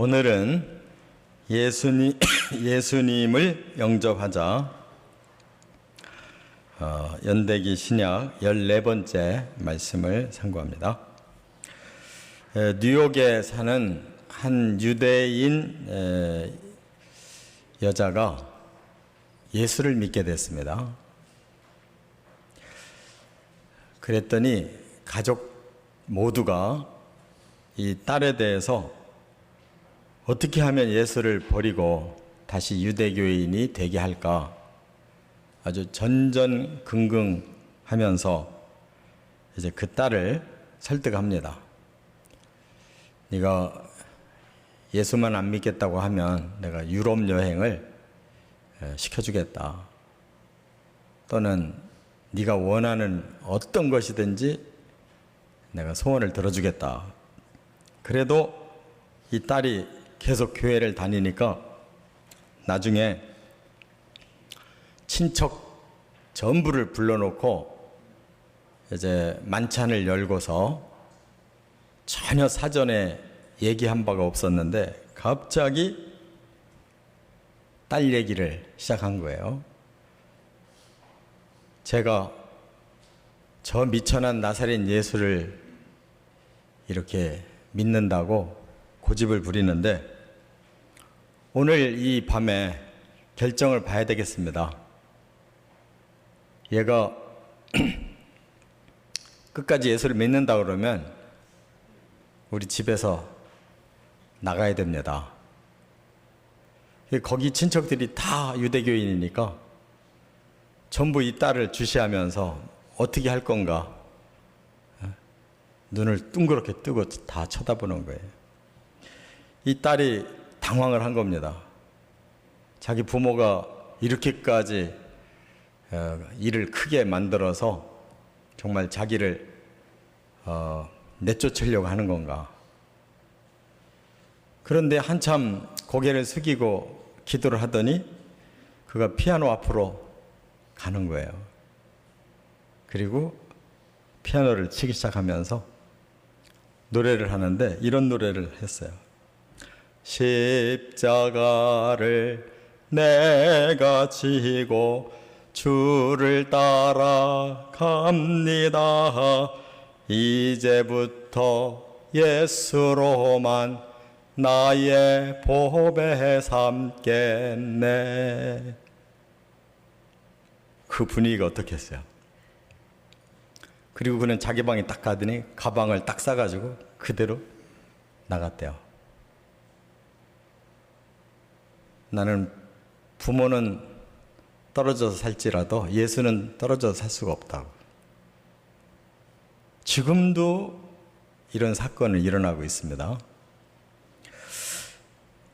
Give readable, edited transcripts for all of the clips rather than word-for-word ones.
오늘은 예수님을 영접하자 연대기 신약 14번째 말씀을 상고합니다. 뉴욕에 사는 한 유대인 여자가 예수를 믿게 됐습니다. 그랬더니 가족 모두가 이 딸에 대해서 어떻게 하면 예수를 버리고 다시 유대교인이 되게 할까 아주 전전긍긍하면서 이제 그 딸을 설득합니다. 네가 예수만 안 믿겠다고 하면 내가 유럽 여행을 시켜주겠다. 또는 네가 원하는 어떤 것이든지 내가 소원을 들어주겠다. 그래도 이 딸이 계속 교회를 다니니까 나중에 친척 전부를 불러놓고 이제 만찬을 열고서 전혀 사전에 얘기한 바가 없었는데 갑자기 딸 얘기를 시작한 거예요. 제가 저 미천한 나사렛 예수를 이렇게 믿는다고 고집을 부리는데 오늘 이 밤에 결정을 봐야 되겠습니다. 얘가 끝까지 예수를 믿는다 그러면 우리 집에서 나가야 됩니다. 거기 친척들이 다 유대교인이니까 전부 이 딸을 주시하면서 어떻게 할 건가 눈을 둥그렇게 뜨고 다 쳐다보는 거예요. 이 딸이 당황을 한 겁니다. 자기 부모가 이렇게까지 일을 크게 만들어서 정말 자기를 내쫓으려고 하는 건가. 그런데 한참 고개를 숙이고 기도를 하더니 그가 피아노 앞으로 가는 거예요. 그리고 피아노를 치기 시작하면서 노래를 하는데 이런 노래를 했어요. 십자가를 내가 지고 주를 따라갑니다. 이제부터 예수로만 나의 보배 삼겠네. 그 분위기가 어떻겠어요? 그리고 그는 자기 방에 딱 가더니 가방을 딱 싸가지고 그대로 나갔대요. 나는 부모는 떨어져서 살지라도 예수는 떨어져서 살 수가 없다고. 지금도 이런 사건은 일어나고 있습니다.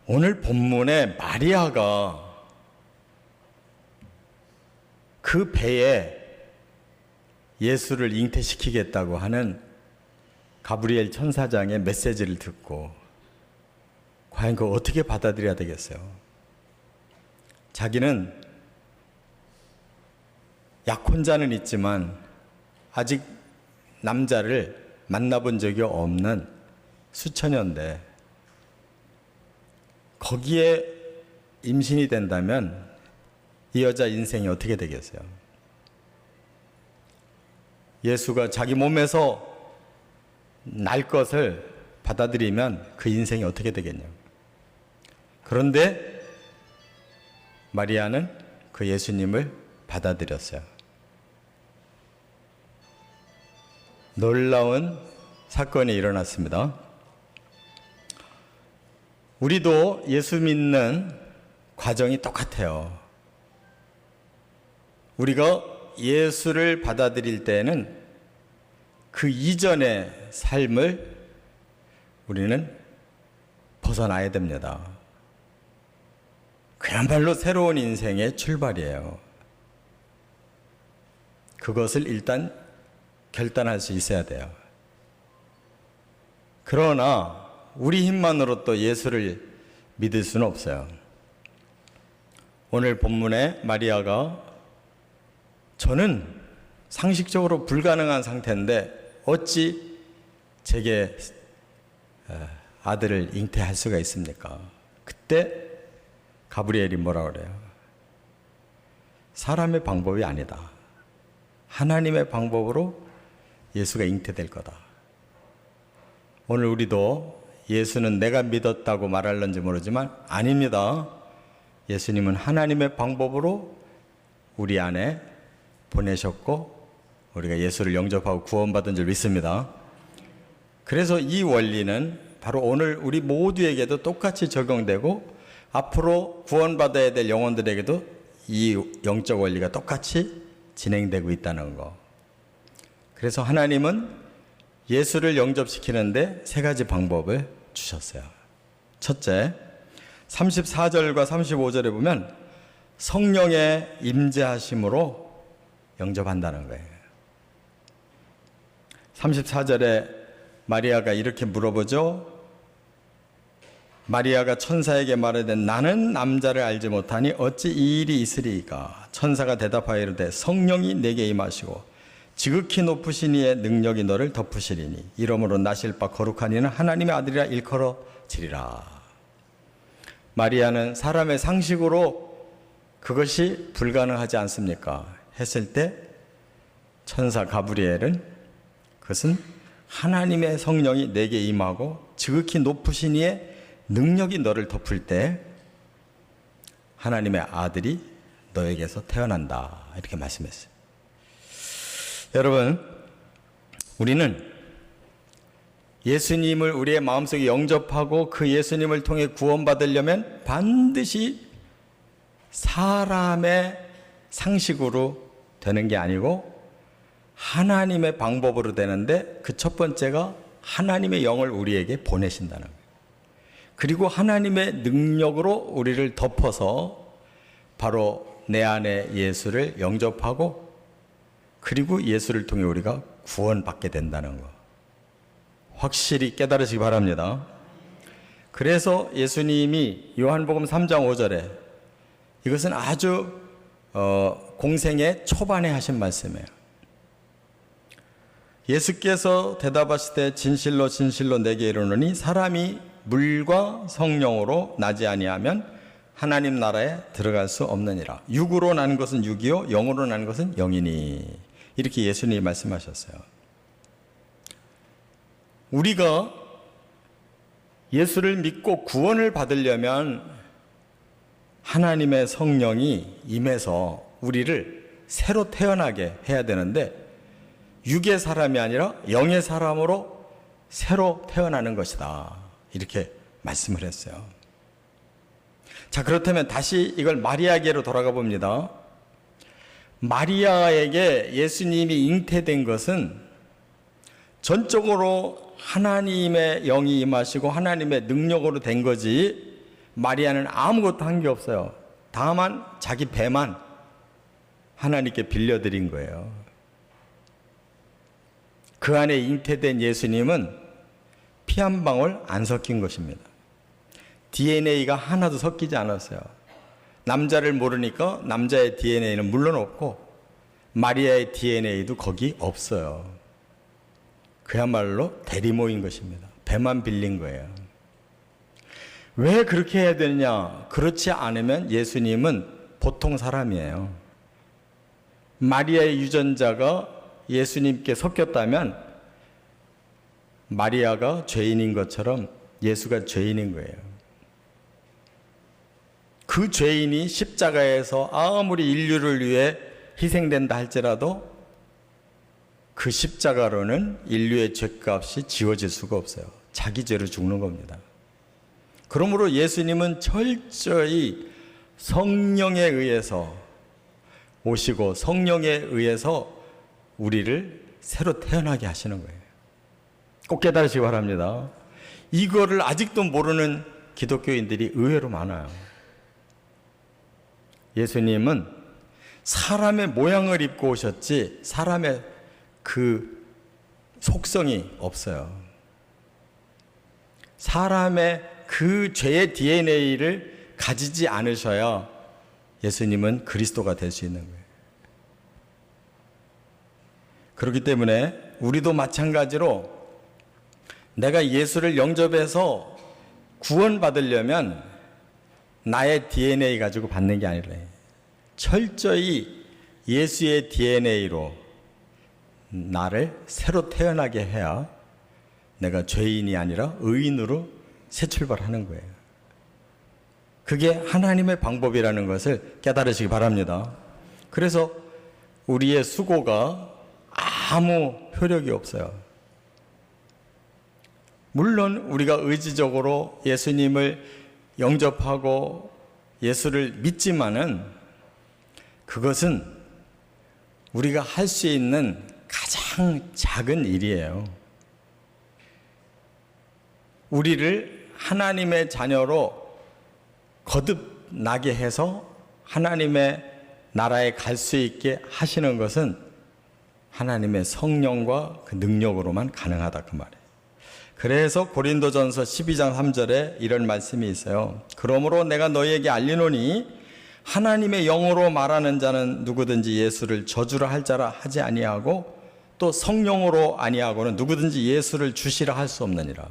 오늘 본문에 마리아가 그 배에 예수를 잉태시키겠다고 하는 가브리엘 천사장의 메시지를 듣고 과연 그거 어떻게 받아들여야 되겠어요? 자기는 약혼자는 있지만 아직 남자를 만나본 적이 없는 수처녀인데 거기에 임신이 된다면 이 여자 인생이 어떻게 되겠어요? 예수가 자기 몸에서 날 것을 받아들이면 그 인생이 어떻게 되겠냐고. 그런데 마리아는 그 예수님을 받아들였어요. 놀라운 사건이 일어났습니다. 우리도 예수 믿는 과정이 똑같아요. 우리가 예수를 받아들일 때는 그 이전의 삶을 우리는 벗어나야 됩니다. 그야말로 새로운 인생의 출발이에요. 그것을 일단 결단할 수 있어야 돼요. 그러나 우리 힘만으로 또 예수를 믿을 수는 없어요. 오늘 본문에 마리아가 저는 상식적으로 불가능한 상태인데 어찌 제게 아들을 잉태할 수가 있습니까? 그때 가브리엘이 뭐라 그래요? 사람의 방법이 아니다. 하나님의 방법으로 예수가 잉태될 거다. 오늘 우리도 예수는 내가 믿었다고 말할런지 모르지만 아닙니다. 예수님은 하나님의 방법으로 우리 안에 보내셨고 우리가 예수를 영접하고 구원받은 줄 믿습니다. 그래서 이 원리는 바로 오늘 우리 모두에게도 똑같이 적용되고 앞으로 구원받아야 될 영혼들에게도 이 영적 원리가 똑같이 진행되고 있다는 거. 그래서 하나님은 예수를 영접시키는데 세 가지 방법을 주셨어요. 첫째, 34절과 35절에 보면 성령의 임재하심으로 영접한다는 거예요. 34절에 마리아가 이렇게 물어보죠. 마리아가 천사에게 말하되 나는 남자를 알지 못하니 어찌 이 일이 있으리이까. 천사가 대답하여 이르되 성령이 내게 임하시고 지극히 높으신 이의 능력이 너를 덮으시리니 이러므로 나실 바 거룩한 이는 하나님의 아들이라 일컬어지리라. 마리아는 사람의 상식으로 그것이 불가능하지 않습니까? 했을 때 천사 가브리엘은 그것은 하나님의 성령이 내게 임하고 지극히 높으신 이의 능력이 너를 덮을 때 하나님의 아들이 너에게서 태어난다. 이렇게 말씀했어요. 여러분, 우리는 예수님을 우리의 마음속에 영접하고 그 예수님을 통해 구원받으려면 반드시 사람의 상식으로 되는 게 아니고 하나님의 방법으로 되는데 그 첫 번째가 하나님의 영을 우리에게 보내신다는 거예요. 그리고 하나님의 능력으로 우리를 덮어서 바로 내 안에 예수를 영접하고 그리고 예수를 통해 우리가 구원받게 된다는 거. 확실히 깨달으시기 바랍니다. 그래서 예수님이 요한복음 3장 5절에 이것은 아주 공생의 초반에 하신 말씀이에요. 예수께서 대답하시되 진실로 진실로 내게 이르노니 사람이 물과 성령으로 나지 아니하면 하나님 나라에 들어갈 수 없느니라. 육으로 난 것은 육이요 영으로 난 것은 영이니. 이렇게 예수님이 말씀하셨어요. 우리가 예수를 믿고 구원을 받으려면 하나님의 성령이 임해서 우리를 새로 태어나게 해야 되는데 육의 사람이 아니라 영의 사람으로 새로 태어나는 것이다. 이렇게 말씀을 했어요. 자, 그렇다면 다시 이걸 마리아에게로 돌아가 봅니다. 마리아에게 예수님이 잉태된 것은 전적으로 하나님의 영이 임하시고 하나님의 능력으로 된 거지 마리아는 아무것도 한 게 없어요. 다만 자기 배만 하나님께 빌려드린 거예요. 그 안에 잉태된 예수님은 피 한 방울 안 섞인 것입니다. DNA가 하나도 섞이지 않았어요. 남자를 모르니까 남자의 DNA는 물론 없고 마리아의 DNA도 거기 없어요. 그야말로 대리모인 것입니다. 배만 빌린 거예요. 왜 그렇게 해야 되느냐? 그렇지 않으면 예수님은 보통 사람이에요. 마리아의 유전자가 예수님께 섞였다면 마리아가 죄인인 것처럼 예수가 죄인인 거예요. 그 죄인이 십자가에서 아무리 인류를 위해 희생된다 할지라도 그 십자가로는 인류의 죄값이 지워질 수가 없어요. 자기 죄로 죽는 겁니다. 그러므로 예수님은 철저히 성령에 의해서 오시고 성령에 의해서 우리를 새로 태어나게 하시는 거예요. 꼭 깨달으시기 바랍니다. 이거를 아직도 모르는 기독교인들이 의외로 많아요. 예수님은 사람의 모양을 입고 오셨지 사람의 그 속성이 없어요. 사람의 그 죄의 DNA를 가지지 않으셔야 예수님은 그리스도가 될 수 있는 거예요. 그렇기 때문에 우리도 마찬가지로 내가 예수를 영접해서 구원받으려면 나의 DNA 가지고 받는 게 아니라 철저히 예수의 DNA로 나를 새로 태어나게 해야 내가 죄인이 아니라 의인으로 새 출발하는 거예요. 그게 하나님의 방법이라는 것을 깨달으시기 바랍니다. 그래서 우리의 수고가 아무 효력이 없어요. 물론 우리가 의지적으로 예수님을 영접하고 예수를 믿지만은 그것은 우리가 할 수 있는 가장 작은 일이에요. 우리를 하나님의 자녀로 거듭나게 해서 하나님의 나라에 갈 수 있게 하시는 것은 하나님의 성령과 그 능력으로만 가능하다 그 말이에요. 그래서 고린도전서 12장 3절에 이런 말씀이 있어요. 그러므로 내가 너희에게 알리노니 하나님의 영으로 말하는 자는 누구든지 예수를 저주라 할 자라 하지 아니하고 또 성령으로 아니하고는 누구든지 예수를 주시라 할 수 없느니라.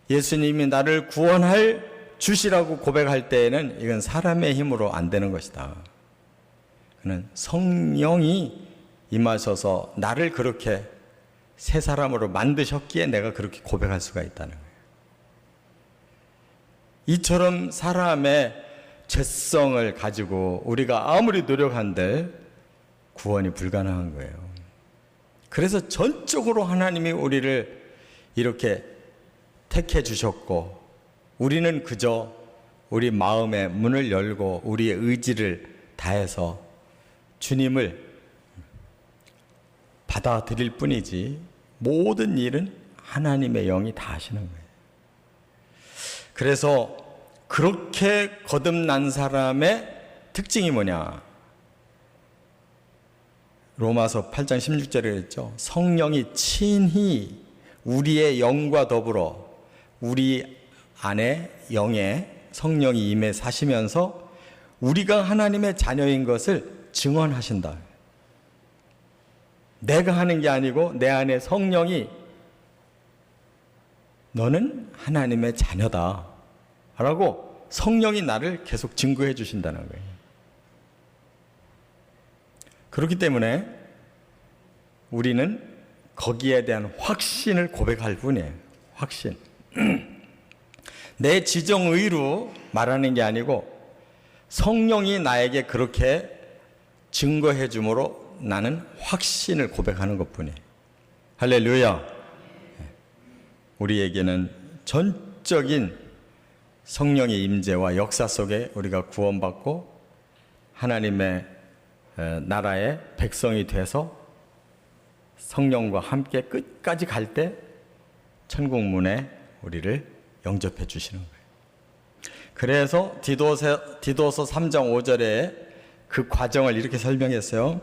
예수님이 나를 구원할 주시라고 고백할 때에는 이건 사람의 힘으로 안 되는 것이다. 그는 성령이 임하셔서 나를 그렇게 새 사람으로 만드셨기에 내가 그렇게 고백할 수가 있다는 거예요. 이처럼 사람의 죄성을 가지고 우리가 아무리 노력한들 구원이 불가능한 거예요. 그래서 전적으로 하나님이 우리를 이렇게 택해 주셨고 우리는 그저 우리 마음의 문을 열고 우리의 의지를 다해서 주님을 받아들일 뿐이지 모든 일은 하나님의 영이 다 하시는 거예요. 그래서 그렇게 거듭난 사람의 특징이 뭐냐? 로마서 8장 16절에 그랬죠. 성령이 친히 우리의 영과 더불어 우리 안에 영에 성령이 임해 사시면서 우리가 하나님의 자녀인 것을 증언하신다. 내가 하는 게 아니고 내 안에 성령이 너는 하나님의 자녀다 라고 성령이 나를 계속 증거해 주신다는 거예요. 그렇기 때문에 우리는 거기에 대한 확신을 고백할 뿐이에요. 확신. 내 지정의로 말하는 게 아니고 성령이 나에게 그렇게 증거해 주므로 나는 확신을 고백하는 것뿐이에요. 할렐루야. 우리에게는 전적인 성령의 임재와 역사 속에 우리가 구원받고 하나님의 나라의 백성이 돼서 성령과 함께 끝까지 갈 때 천국 문에 우리를 영접해 주시는 거예요. 그래서 디도서 3장 5절에 그 과정을 이렇게 설명했어요.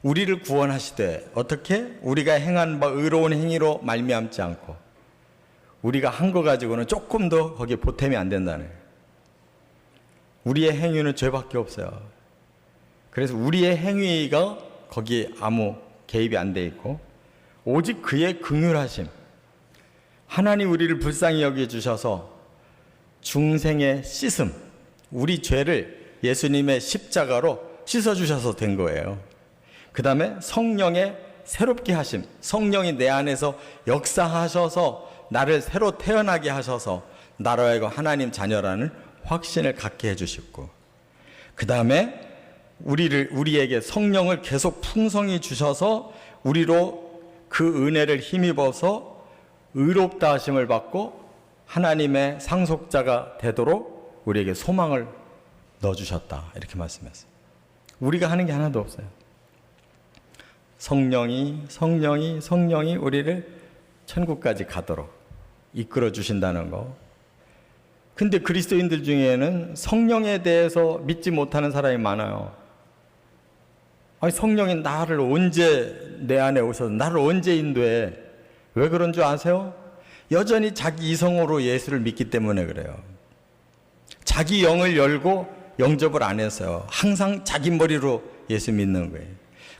우리를 구원하시되 어떻게? 우리가 행한 바 의로운 행위로 말미암지 않고 우리가 한 거 가지고는 조금 더 거기에 보탬이 안 된다는 거예요. 우리의 행위는 죄밖에 없어요. 그래서 우리의 행위가 거기에 아무 개입이 안 돼 있고 오직 그의 긍휼하심, 하나님 우리를 불쌍히 여겨주셔서 중생의 씻음, 우리 죄를 예수님의 십자가로 씻어주셔서 된 거예요. 그 다음에 성령의 새롭게 하심, 성령이 내 안에서 역사하셔서 나를 새로 태어나게 하셔서 나로 하여금 하나님 자녀라는 확신을 갖게 해주셨고, 그 다음에 우리에게 성령을 계속 풍성히 주셔서 우리로 그 은혜를 힘입어서 의롭다 하심을 받고 하나님의 상속자가 되도록 우리에게 소망을 넣어주셨다. 이렇게 말씀했어요. 우리가 하는 게 하나도 없어요. 성령이 우리를 천국까지 가도록 이끌어 주신다는 거. 근데 그리스도인들 중에는 성령에 대해서 믿지 못하는 사람이 많아요. 아니, 성령이 나를 언제 내 안에 오셔서 나를 언제 인도해? 왜 그런 줄 아세요? 여전히 자기 이성으로 예수를 믿기 때문에 그래요. 자기 영을 열고 영접을 안 했어요. 항상 자기 머리로 예수 믿는 거예요.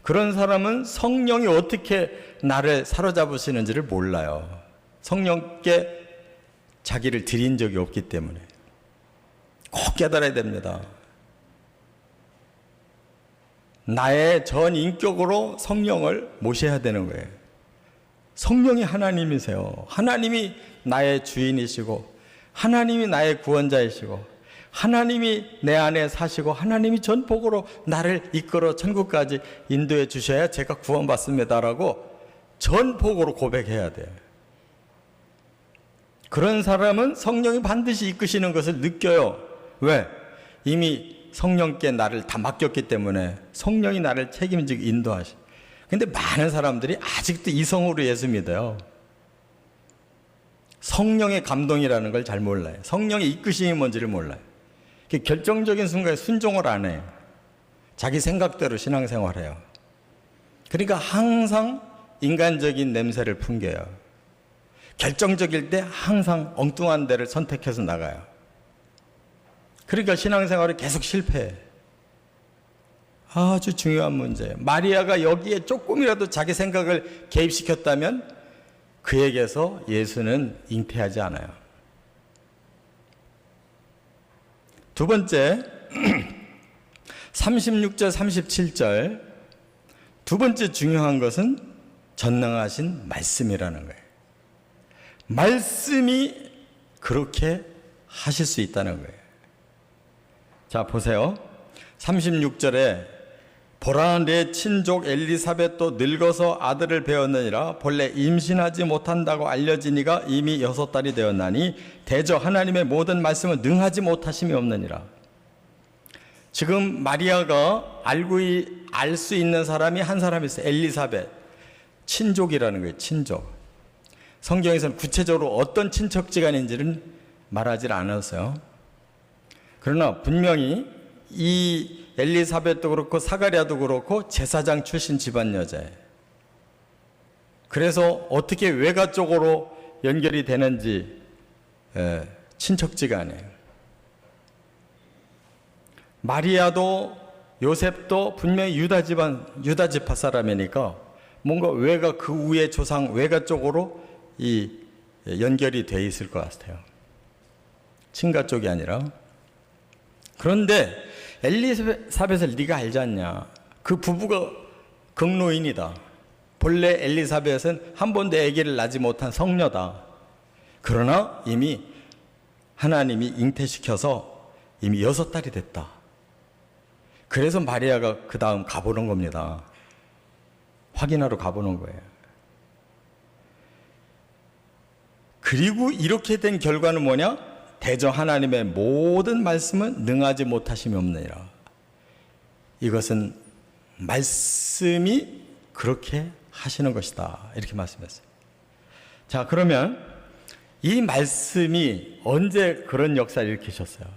그런 사람은 성령이 어떻게 나를 사로잡으시는지를 몰라요. 성령께 자기를 드린 적이 없기 때문에 꼭 깨달아야 됩니다. 나의 전 인격으로 성령을 모셔야 되는 거예요. 성령이 하나님이세요. 하나님이 나의 주인이시고 하나님이 나의 구원자이시고 하나님이 내 안에 사시고 하나님이 전복으로 나를 이끌어 천국까지 인도해 주셔야 제가 구원받습니다라고 전복으로 고백해야 돼요. 그런 사람은 성령이 반드시 이끄시는 것을 느껴요. 왜? 이미 성령께 나를 다 맡겼기 때문에 성령이 나를 책임지고 인도하시. 근데 많은 사람들이 아직도 이성으로 예수 믿어요. 성령의 감동이라는 걸 잘 몰라요. 성령의 이끄심이 뭔지를 몰라요. 결정적인 순간에 순종을 안 해요. 자기 생각대로 신앙생활해요. 그러니까 항상 인간적인 냄새를 풍겨요. 결정적일 때 항상 엉뚱한 데를 선택해서 나가요. 그러니까 신앙생활이 계속 실패해. 아주 중요한 문제예요. 마리아가 여기에 조금이라도 자기 생각을 개입시켰다면 그에게서 예수는 잉태하지 않아요. 두 번째, 36절, 37절. 두 번째 중요한 것은 전능하신 말씀이라는 거예요. 말씀이 그렇게 하실 수 있다는 거예요. 자, 보세요. 36절에 보라 내 친족 엘리사벳도 늙어서 아들을 배웠느니라. 본래 임신하지 못한다고 알려지니가 이미 6달이 되었나니 대저 하나님의 모든 말씀을 능하지 못하심이 없느니라. 지금 마리아가 알 수 있는 사람이 한 사람이 있어요. 엘리사벳. 친족이라는 거예요. 친족. 성경에서는 구체적으로 어떤 친척지간인지는 말하지 않았어요. 그러나 분명히 이 엘리사벳도 그렇고 사가랴도 그렇고 제사장 출신 집안 여자예요. 그래서 어떻게 외가 쪽으로 연결이 되는지 친척지간이에요. 마리아도 요셉도 분명히 유다 지파 사람이니까 뭔가 외가 그 위에 조상 외가 쪽으로 이 연결이 돼 있을 것 같아요. 친가 쪽이 아니라. 그런데 엘리사벳을 네가 알지 않냐? 그 부부가 극노인이다. 본래 엘리사벳은 한 번도 아기를 낳지 못한 성녀다. 그러나 이미 하나님이 잉태시켜서 이미 6달이 됐다. 그래서 마리아가 그 다음 가보는 겁니다. 확인하러 가보는 거예요. 그리고 이렇게 된 결과는 뭐냐? 대저 하나님의 모든 말씀은 능하지 못하심이 없느니라. 이것은 말씀이 그렇게 하시는 것이다. 이렇게 말씀했어요. 자, 그러면 이 말씀이 언제 그런 역사를 일으키셨어요?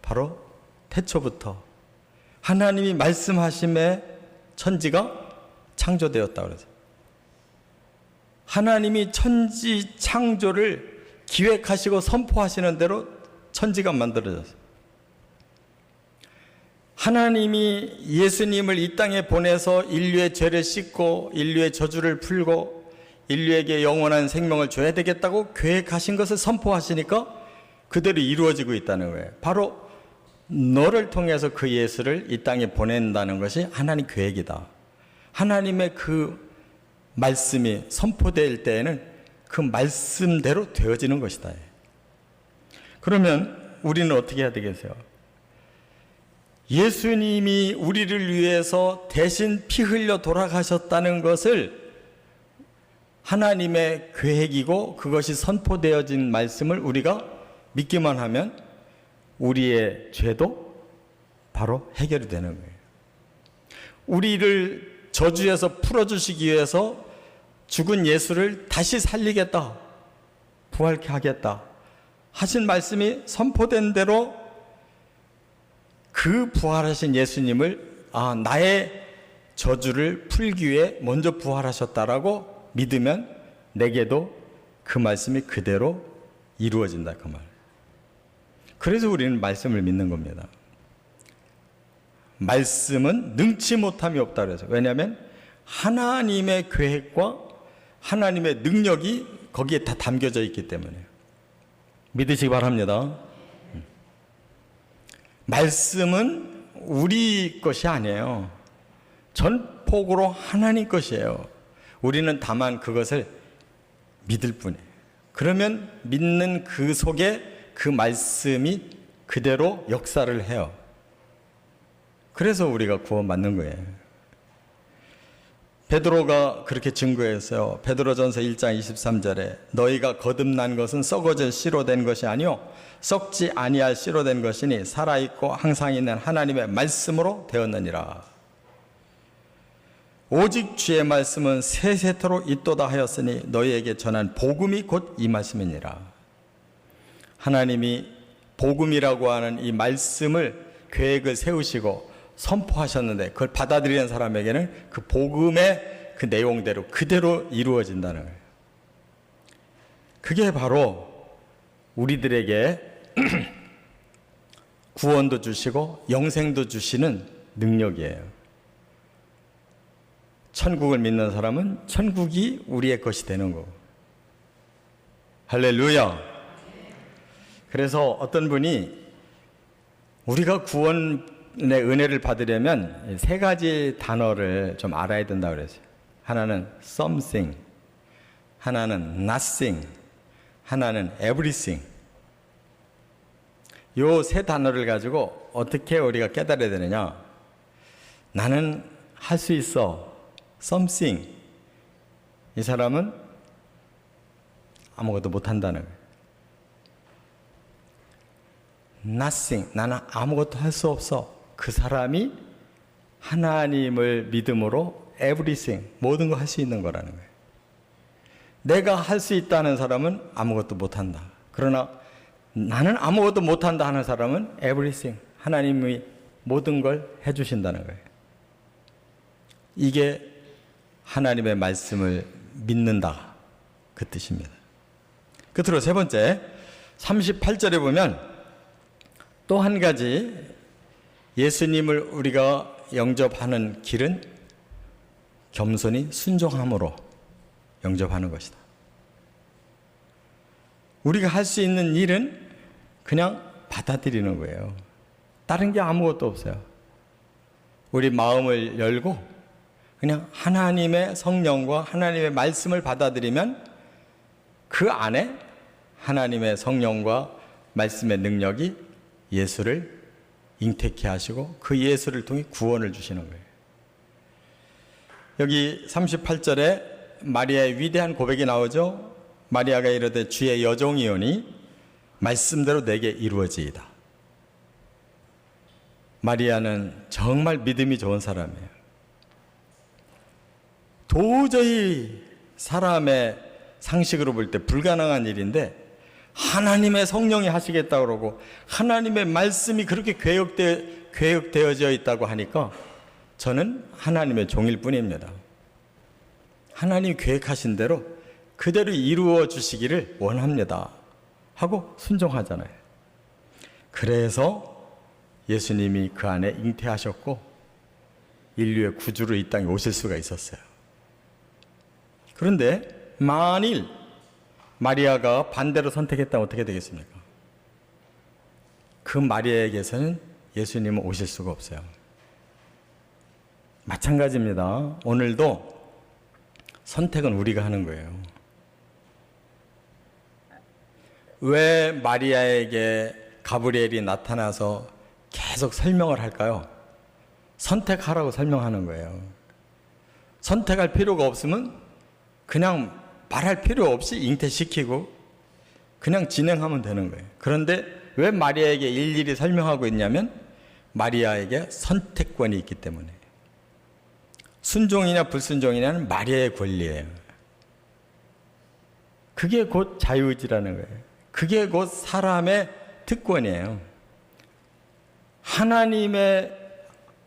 바로 태초부터 하나님이 말씀하심에 천지가 창조되었다 그러죠. 하나님이 천지 창조를 기획하시고 선포하시는 대로 천지가 만들어졌어요. 하나님이 예수님을 이 땅에 보내서 인류의 죄를 씻고 인류의 저주를 풀고 인류에게 영원한 생명을 줘야 되겠다고 계획하신 것을 선포하시니까 그대로 이루어지고 있다는 거예요. 바로 너를 통해서 그 예수를 이 땅에 보낸다는 것이 하나님 계획이다. 하나님의 그 말씀이 선포될 때에는 그 말씀대로 되어지는 것이다. 그러면 우리는 어떻게 해야 되겠어요? 예수님이 우리를 위해서 대신 피 흘려 돌아가셨다는 것을 하나님의 계획이고 그것이 선포되어진 말씀을 우리가 믿기만 하면 우리의 죄도 바로 해결이 되는 거예요. 우리를 저주에서 풀어주시기 위해서 죽은 예수를 다시 살리겠다, 부활케 하겠다 하신 말씀이 선포된 대로 그 부활하신 예수님을 나의 저주를 풀기 위해 먼저 부활하셨다라고 믿으면 내게도 그 말씀이 그대로 이루어진다 그 말. 그래서 우리는 말씀을 믿는 겁니다. 말씀은 능치 못함이 없다 그래서. 왜냐하면 하나님의 계획과 하나님의 능력이 거기에 다 담겨져 있기 때문에. 믿으시기 바랍니다. 말씀은 우리 것이 아니에요. 전폭으로 하나님 것이에요. 우리는 다만 그것을 믿을 뿐이에요. 그러면 믿는 그 속에 그 말씀이 그대로 역사를 해요. 그래서 우리가 구원받는 거예요. 베드로가 그렇게 증거했어요. 베드로전서 1장 23절에 너희가 거듭난 것은 썩어질 씨로 된 것이 아니요 썩지 아니할 씨로 된 것이니 살아있고 항상 있는 하나님의 말씀으로 되었느니라. 오직 주의 말씀은 세세토록 있도다 하였으니 너희에게 전한 복음이 곧 이 말씀이니라. 하나님이 복음이라고 하는 이 말씀을 계획을 세우시고 선포하셨는데 그걸 받아들이는 사람에게는 그 복음의 그 내용대로 그대로 이루어진다는 거예요. 그게 바로 우리들에게 구원도 주시고 영생도 주시는 능력이에요. 천국을 믿는 사람은 천국이 우리의 것이 되는 거고. 할렐루야. 그래서 어떤 분이 우리가 구원의 은혜를 받으려면 세 가지 단어를 좀 알아야 된다고 그랬어요. 하나는 something, 하나는 nothing, 하나는 everything. 요 세 단어를 가지고 어떻게 우리가 깨달아야 되느냐. 나는 할 수 있어. something. 이 사람은 아무것도 못한다는 거예요. nothing. 나는 아무것도 할 수 없어. 그 사람이 하나님을 믿음으로 everything. 모든 거 할 수 있는 거라는 거예요. 내가 할 수 있다는 사람은 아무것도 못한다. 그러나 나는 아무것도 못한다 하는 사람은 everything. 하나님이 모든 걸 해주신다는 거예요. 이게 하나님의 말씀을 믿는다. 그 뜻입니다. 끝으로 세 번째 38절에 보면 또 한 가지 예수님을 우리가 영접하는 길은 겸손히 순종함으로 영접하는 것이다. 우리가 할 수 있는 일은 그냥 받아들이는 거예요. 다른 게 아무것도 없어요. 우리 마음을 열고 그냥 하나님의 성령과 하나님의 말씀을 받아들이면 그 안에 하나님의 성령과 말씀의 능력이 예수를 잉태케 하시고 그 예수를 통해 구원을 주시는 거예요. 여기 38절에 마리아의 위대한 고백이 나오죠. 마리아가 이르되 주의 여종이오니 말씀대로 내게 이루어지이다. 마리아는 정말 믿음이 좋은 사람이에요. 도저히 사람의 상식으로 볼 때 불가능한 일인데 하나님의 성령이 하시겠다고 그러고 하나님의 말씀이 그렇게 계획되어져 있다고 하니까 저는 하나님의 종일 뿐입니다. 하나님이 계획하신 대로 그대로 이루어 주시기를 원합니다 하고 순종하잖아요. 그래서 예수님이 그 안에 잉태하셨고 인류의 구주로 이 땅에 오실 수가 있었어요. 그런데 만일 마리아가 반대로 선택했다면 어떻게 되겠습니까? 그 마리아에게서는 예수님은 오실 수가 없어요. 마찬가지입니다. 오늘도 선택은 우리가 하는 거예요. 왜 마리아에게 가브리엘이 나타나서 계속 설명을 할까요? 선택하라고 설명하는 거예요. 선택할 필요가 없으면 그냥 말할 필요 없이 잉태시키고 그냥 진행하면 되는 거예요. 그런데 왜 마리아에게 일일이 설명하고 있냐면 마리아에게 선택권이 있기 때문에. 순종이냐 불순종이냐는 마리아의 권리예요. 그게 곧 자유의지라는 거예요. 그게 곧 사람의 특권이에요. 하나님의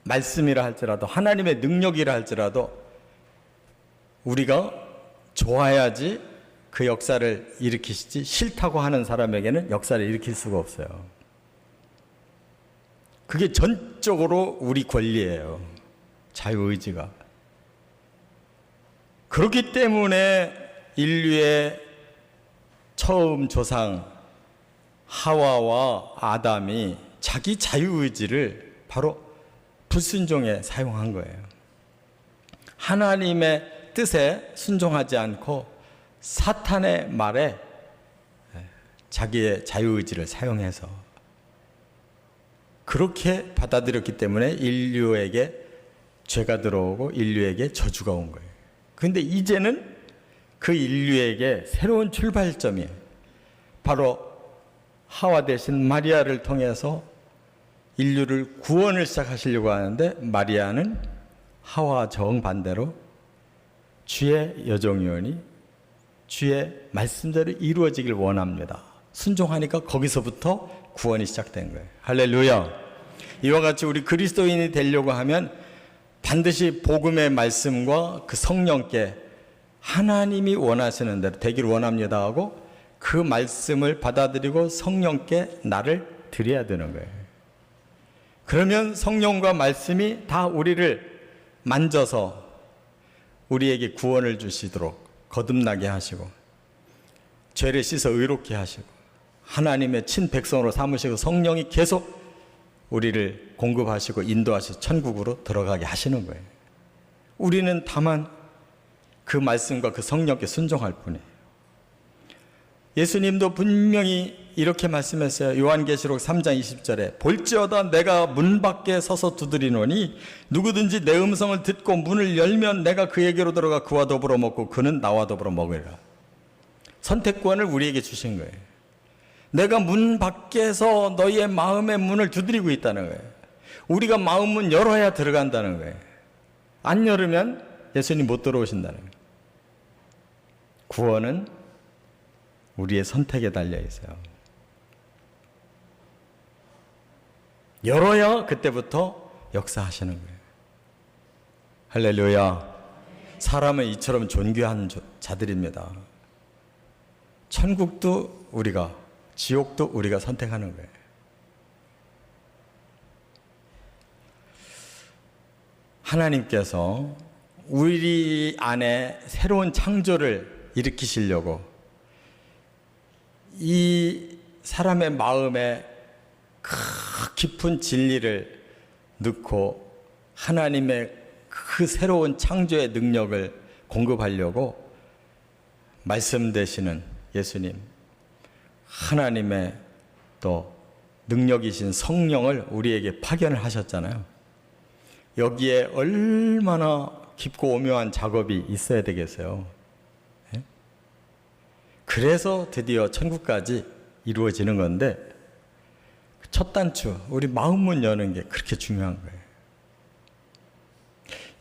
말씀이라 할지라도 하나님의 능력이라 할지라도 우리가 좋아야지 그 역사를 일으키시지 싫다고 하는 사람에게는 역사를 일으킬 수가 없어요. 그게 전적으로 우리 권리예요. 자유의지가. 그렇기 때문에 인류의 처음 조상 하와와 아담이 자기 자유의지를 바로 불순종에 사용한 거예요. 하나님의 뜻에 순종하지 않고 사탄의 말에 자기의 자유의지를 사용해서 그렇게 받아들였기 때문에 인류에게 죄가 들어오고 인류에게 저주가 온 거예요. 그런데 이제는 그 인류에게 새로운 출발점이에요. 바로 하와 대신 마리아를 통해서 인류를 구원을 시작하시려고 하는데, 마리아는 하와 정반대로 주의 여종이오니 주의 말씀대로 이루어지길 원합니다. 순종하니까 거기서부터 구원이 시작된 거예요. 할렐루야. 이와 같이 우리 그리스도인이 되려고 하면 반드시 복음의 말씀과 그 성령께 하나님이 원하시는 대로 되기를 원합니다 하고 그 말씀을 받아들이고 성령께 나를 드려야 되는 거예요. 그러면 성령과 말씀이 다 우리를 만져서 우리에게 구원을 주시도록 거듭나게 하시고 죄를 씻어 의롭게 하시고 하나님의 친백성으로 삼으시고 성령이 계속 우리를 공급하시고 인도하셔서 천국으로 들어가게 하시는 거예요. 우리는 다만 그 말씀과 그 성령께 순종할 뿐이에요. 예수님도 분명히 이렇게 말씀했어요. 요한계시록 3장 20절에 볼지어다 내가 문 밖에 서서 두드리노니 누구든지 내 음성을 듣고 문을 열면 내가 그에게로 들어가 그와 더불어 먹고 그는 나와 더불어 먹으리라. 선택권을 우리에게 주신 거예요. 내가 문 밖에서 너희의 마음의 문을 두드리고 있다는 거예요. 우리가 마음 문 열어야 들어간다는 거예요. 안 열으면 예수님 못 들어오신다는 거예요. 구원은 우리의 선택에 달려 있어요. 열어야 그때부터 역사하시는 거예요. 할렐루야. 사람은 이처럼 존귀한 자들입니다. 천국도 우리가, 지옥도 우리가 선택하는 거예요. 하나님께서 우리 안에 새로운 창조를 일으키시려고 이 사람의 마음에 깊은 진리를 넣고 하나님의 그 새로운 창조의 능력을 공급하려고 말씀 되시는 예수님, 하나님의 또 능력이신 성령을 우리에게 파견을 하셨잖아요. 여기에 얼마나 깊고 오묘한 작업이 있어야 되겠어요. 그래서 드디어 천국까지 이루어지는 건데, 첫 단추, 우리 마음문 여는 게 그렇게 중요한 거예요.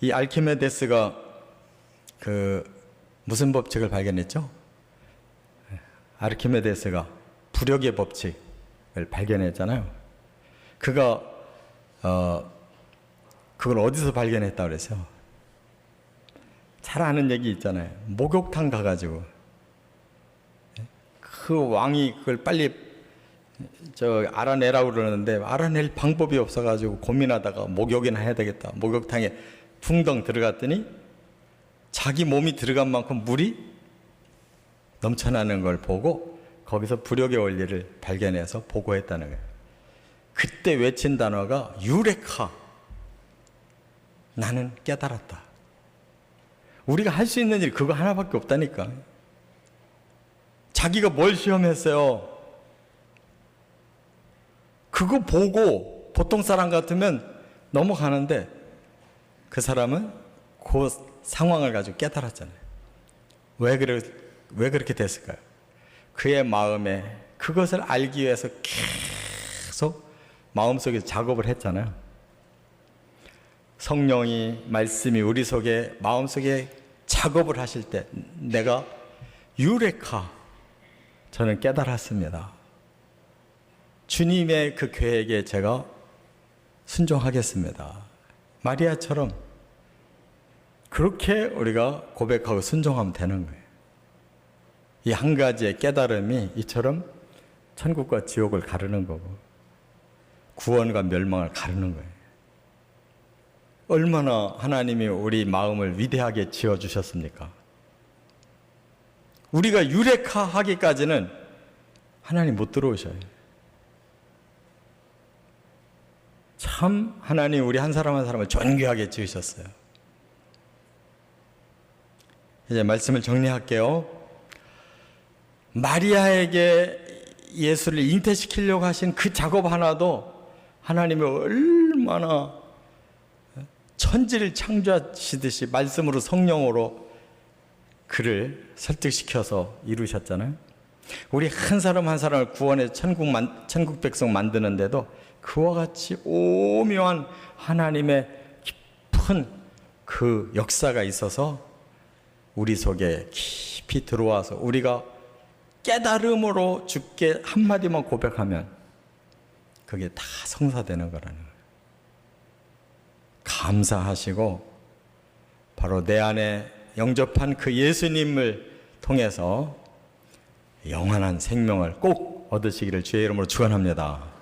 이 알키메데스가 무슨 법칙을 발견했죠? 아르키메데스가 부력의 법칙을 발견했잖아요. 그걸 어디서 발견했다고 그랬어요? 잘 아는 얘기 있잖아요. 목욕탕 가가지고 그 왕이 그걸 빨리 알아내라고 그러는데 알아낼 방법이 없어가지고 고민하다가 목욕이나 해야 되겠다. 목욕탕에 풍덩 들어갔더니 자기 몸이 들어간 만큼 물이 넘쳐나는 걸 보고 거기서 부력의 원리를 발견해서 보고했다는 거예요. 그때 외친 단어가 유레카. 나는 깨달았다. 우리가 할 수 있는 일이 그거 하나밖에 없다니까. 자기가 뭘 시험했어요? 그거 보고 보통 사람 같으면 넘어가는데 그 사람은 그 상황을 가지고 깨달았잖아요. 왜 그렇게 됐을까요? 그의 마음에 그것을 알기 위해서 계속 마음속에 작업을 했잖아요. 성령이, 말씀이 우리 속에, 마음속에 작업을 하실 때 내가 유레카, 저는 깨달았습니다. 주님의 그 계획에 제가 순종하겠습니다. 마리아처럼 그렇게 우리가 고백하고 순종하면 되는 거예요. 이 한 가지의 깨달음이 이처럼 천국과 지옥을 가르는 거고 구원과 멸망을 가르는 거예요. 얼마나 하나님이 우리 마음을 위대하게 지어주셨습니까? 우리가 유레카 하기까지는 하나님 못 들어오셔요. 참 하나님 우리 한 사람 한 사람을 존귀하게 지으셨어요. 이제 말씀을 정리할게요. 마리아에게 예수를 잉태시키려고 하신 그 작업 하나도 하나님이 얼마나 천지를 창조하시듯이 말씀으로 성령으로 그를 설득시켜서 이루셨잖아요. 우리 한 사람 한 사람을 구원해 천국 백성 만드는데도 그와 같이 오묘한 하나님의 깊은 그 역사가 있어서 우리 속에 깊이 들어와서 우리가 깨달음으로 주께 한마디만 고백하면 그게 다 성사되는 거라는 거예요. 감사하시고 바로 내 안에 영접한 그 예수님을 통해서 영원한 생명을 꼭 얻으시기를 주의 이름으로 축원합니다.